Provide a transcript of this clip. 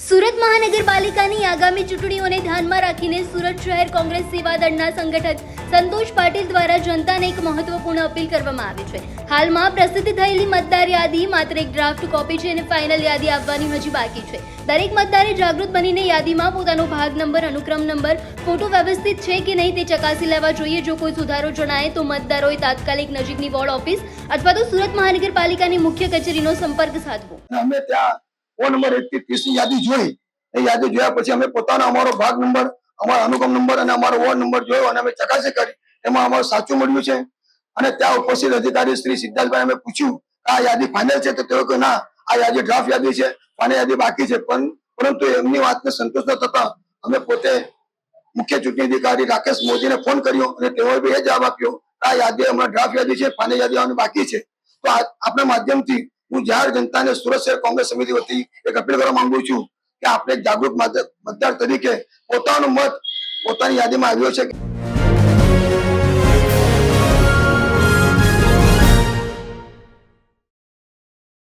સુરત મહાનગરપાલિકાની આગામી ચૂંટણીઓને ધ્યાનમાં રાખીને સુરત શહેર કોંગ્રેસ સેવા દળના સંગઠક સંતોષ પાટીલ દ્વારા જનતાને એક મહત્વપૂર્ણ અપીલ કરવામાં આવી છે। હાલમાં પ્રસિદ્ધ થયેલી મતદાર યાદી માત્ર એક ડ્રાફ્ટ કોપી છે અને ફાઇનલ યાદી આવવાની હજી બાકી છે। દરેક મતદારે જાગૃત બનીને યાદીમાં પોતાનો ભાગ નંબર, અનુક્રમ નંબર, ફોટો વ્યવસ્થિત છે કે નહીં તે ચકાસી લેવા જોઈએ। જો કોઈ સુધારો જણાય તો મતદારોએ તાત્કાલિક નજીકની વોર્ડ ઓફિસ અથવા તો સુરત મહાનગરપાલિકાની મુખ્ય કચેરીનો સંપર્ક સાધવો। અમે ત્યાં ફોન નંબર 1 થી 30 ની યાદી જોઈ। એ યાદી જોયા પછી અમે પોતાનો અમારો ભાગ નંબર, અમારો અનુક્રમ નંબર અને અમારો વોર્ડ નંબર જોયો અને અમે ચકાસણી કરી। એમાં અમારું સાચું મળ્યું છે અને ત્યાં ઉપસ્થિત અધિકારી શ્રી સિદ્ધાર્થભાઈ અમે પૂછ્યું આ યાદી ફાઇનલ છે? તો તેઓ કે ના, આ યાદી ડ્રાફ્ટ યાદી છે, ફાઇનલ યાદી બાકી છે। પરંતુ એમની વાતને સંતોષ ન થતા અમે પોતે મુખ્ય ચૂંટણી અધિકારી રાકેશ મોદીને ફોન કર્યો અને તેઓએ બી એ જવાબ આપ્યો આ યાદી હમણાં ડ્રાફ્ટ યાદી છે, ફાઇનલ યાદી આવવાની બાકી છે। તો આપના માધ્યમથી હું જાહેર જનતાને સુરત શહેર કોંગ્રેસ સમિતિ વતી એક અપીલ કરવા માંગુ છું કે આપણે જાગૃત મતદાર તરીકે પોતાનો મત પોતાની યાદીમાં આવ્યો છે।